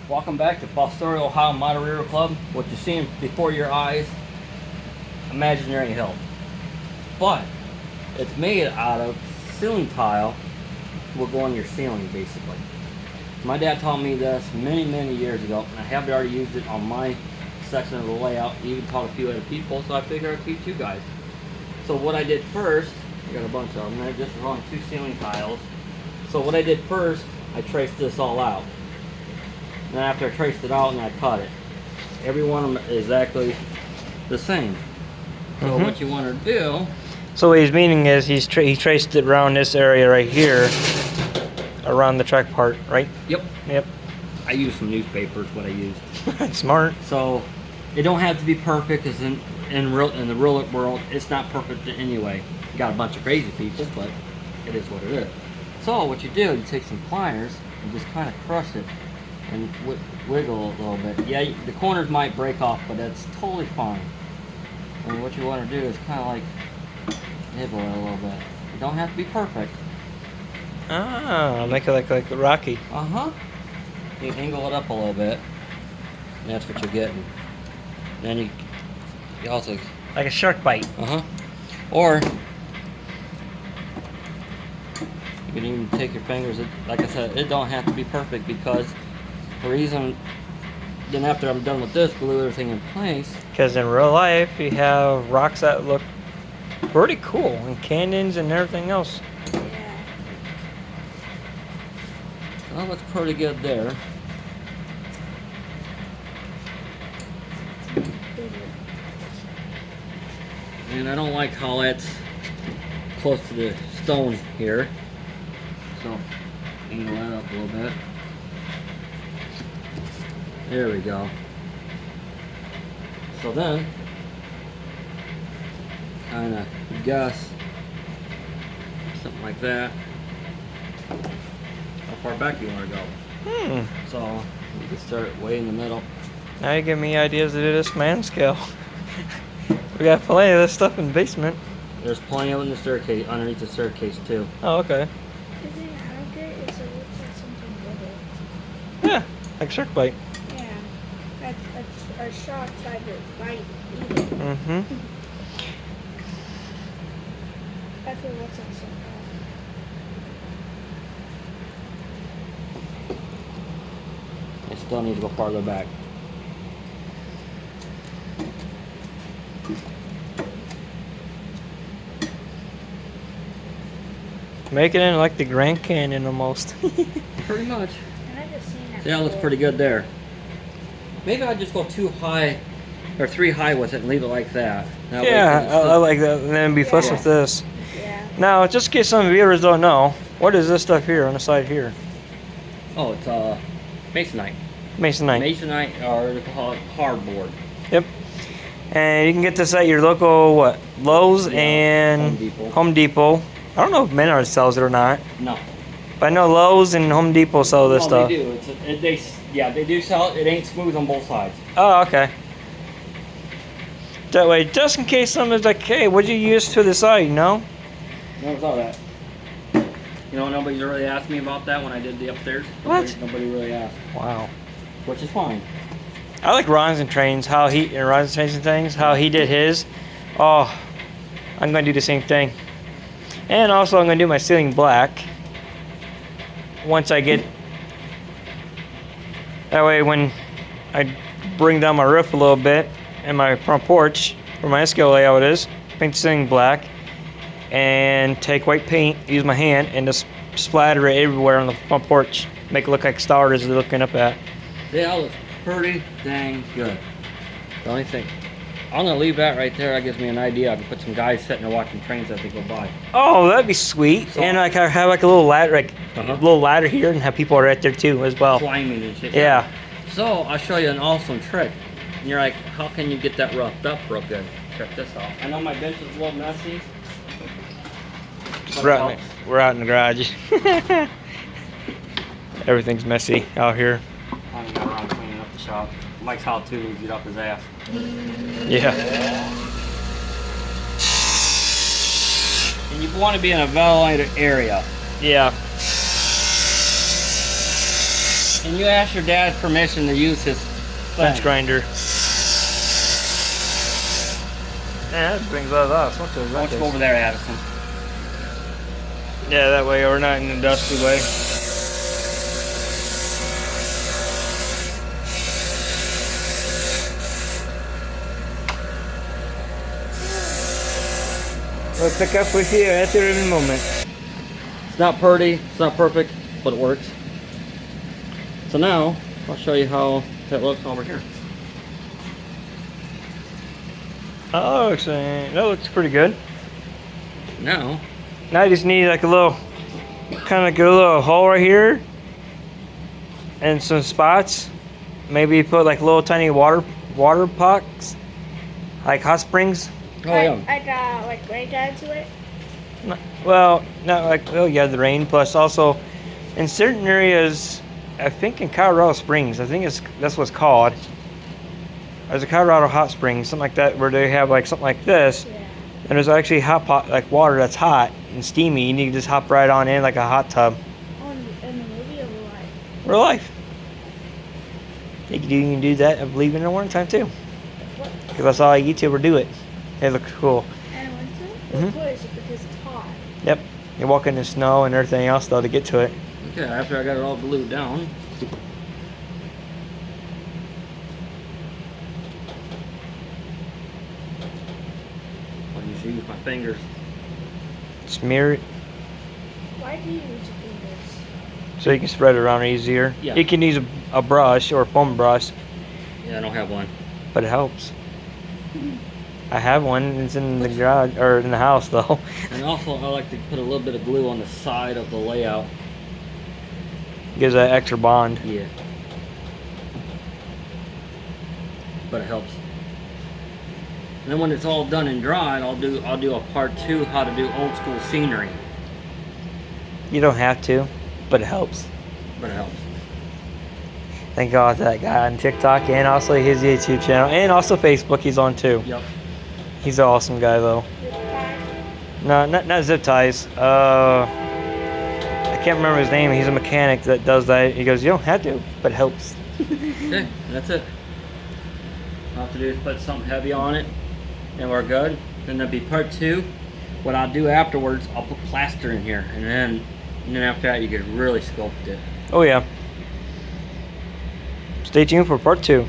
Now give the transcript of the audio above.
Welcome back to Fostoria, Ohio Moderator Club. What you're seeing before your eyes, imaginary hill. But it's made out of ceiling tile will go on your ceiling basically. My dad taught me this many years ago, and I have already used it on my section of the layout. He even taught a few other people, so I figured I'd teach you guys. So what I did first, I got a bunch of them. I just run 2 ceiling tiles. So what I did first, I traced this all out. And then after I traced it out and I cut it, every one of them is exactly the same. So what you want to do... So what he's meaning is he traced it around this area right here, around the track part, right? Yep. Yep. I used some newspapers, what I used. Smart. So it don't have to be perfect, because in the real world, it's not perfect anyway. You got a bunch of crazy people, but it is what it is. So what you do, you take some pliers and just kind of crush it and wiggle a little bit. Yeah, the corners might break off, but that's totally fine. And what you want to do is kind of like nibble it a little bit. You don't have to be perfect. Ah, make it like a Rocky. Uh-huh. You angle it up a little bit, and that's what you're getting. Then you also... Like a shark bite. Uh-huh. Or you can even take your fingers. Like I said, it don't have to be perfect, because the reason, then after I'm done with this, glue everything in place. Because in real life, you have rocks that look pretty cool, and canyons and everything else. Yeah. That looks pretty good there. And I don't like how it's close to the stone here. So, angle that up a little bit. There we go. So then, kind of guess something like that. How far back do you want to go? So you can start way in the middle. Now you give me ideas to do this man scale. We got plenty of this stuff in the basement. There's plenty of it in the staircase, underneath the staircase too. Oh, okay. The thing I don't get is it looks like something little. Yeah, like shark bite. Yeah. A shark tried to bite eat it. Mm-hmm. That's what it looks like something. It still needs to go farther back. Make it in like the Grand Canyon almost. Pretty much. And I just seen that. See, that looks pretty good there. Maybe I'd just go 2 high or 3 high with it and leave it like that. That way Yeah, it's I still- like that. And then be flush Yeah. with this. Yeah. Now, just in case some viewers don't know, what is this stuff here on the side here? Oh, it's masonite. Masonite. Masonite, or they call it hardboard. Yep. And you can get this at your local what? Lowe's Yeah, and Home Depot. Home Depot. I don't know if Menards sells it or not, No. but I know Lowe's and Home Depot sell this No, stuff. they do. They do sell it. It ain't smooth on both sides. Oh, okay. That way, just in case someone's like, "Hey, what'd you use to the side?" You know? Never saw that. You know, nobody's really asked me about that when I did the upstairs. What? Nobody really asked, Wow. which is fine. I like Ron's and Trains. How he and Ron's and Trains and things. How he did his. Oh, I'm gonna do the same thing. And also, I'm gonna do my ceiling black. Once I get. That way, when I bring down my roof a little bit and my front porch, where my scale layout is, paint the ceiling black, and take white paint, use my hand, and just splatter it everywhere on the front porch. Make it look like stars they're looking up at. That looks pretty dang good. The only thing, I'm gonna leave that right there. That gives me an idea. I can put some guys sitting there watching trains as they go by. Oh, that'd be sweet. So- And like I have like a little ladder, like Uh-huh. a little ladder here, and have people right there too as well. Climbing and shit. Yeah. So I'll show you an awesome trick. And you're like, how can you get that roughed up real good? Check this out. I know my bench is a little messy. but We're it out, helps. we're out in the garage. Everything's messy out here. I haven't got around cleaning up the shop. Mike's how to get up his ass. Yeah. And you want to be in a ventilated area. Yeah. And you ask your dad's permission to use his Fence thing. grinder. Yeah, that brings us off. What's Why don't you go over there, Addison? Yeah, that way we're not in a dusty way. We'll pick up with you at the given moment. It's not pretty, it's not perfect, but it works. So now, I'll show you how that looks over here. Oh, that looks pretty good. Now, Now I just need like a little, kind of get a little hole right here, and some spots. Maybe put like little tiny water pots, like hot springs. oh yeah. Like right down to it. Well, not like, oh yeah, the rain. Plus also, in certain areas, I think in Colorado Springs, I think that's what's called. There's a Colorado Hot Springs, something like that, where they have like something like this, Yeah. and there's actually hot pot, like water that's hot and steamy, and you can just hop right on in like a hot tub. In the movie of life. Real life. You can do that, I believe, in the winter time too. What? Because I saw a YouTuber do it. It looked cool. And winter? Mhm. What is it? Because it's hot. Yep. You walk in the snow and everything else though to get to it. Okay, after I got it all glued down, I'll usually use my fingers. Smear it Why do you use your fingers? so you can spread it around easier. Yeah. You can use a brush or a foam brush, Yeah, I don't have one. but it helps. I have one. It's in the garage or in the house though. And also, I like to put a little bit of glue on the side of the layout. Gives that extra bond. Yeah. But it helps. And then when it's all done and dried, I'll do a part 2 how to do old school scenery. You don't have to, but it helps. But it helps. Thank God for that guy on TikTok and also his YouTube channel and also Facebook. He's on too. Yep. He's an awesome guy though. Zip tie? No, not zip ties. I can't remember his name. He's a mechanic that does that. He goes, you don't have to, but it helps. Okay, that's it. All I have to do is put something heavy on it, and we're good. Then there'll be part 2. What I'll do afterwards, I'll put plaster in here, and then after that, you can really sculpt it. Oh yeah. Stay tuned for part 2.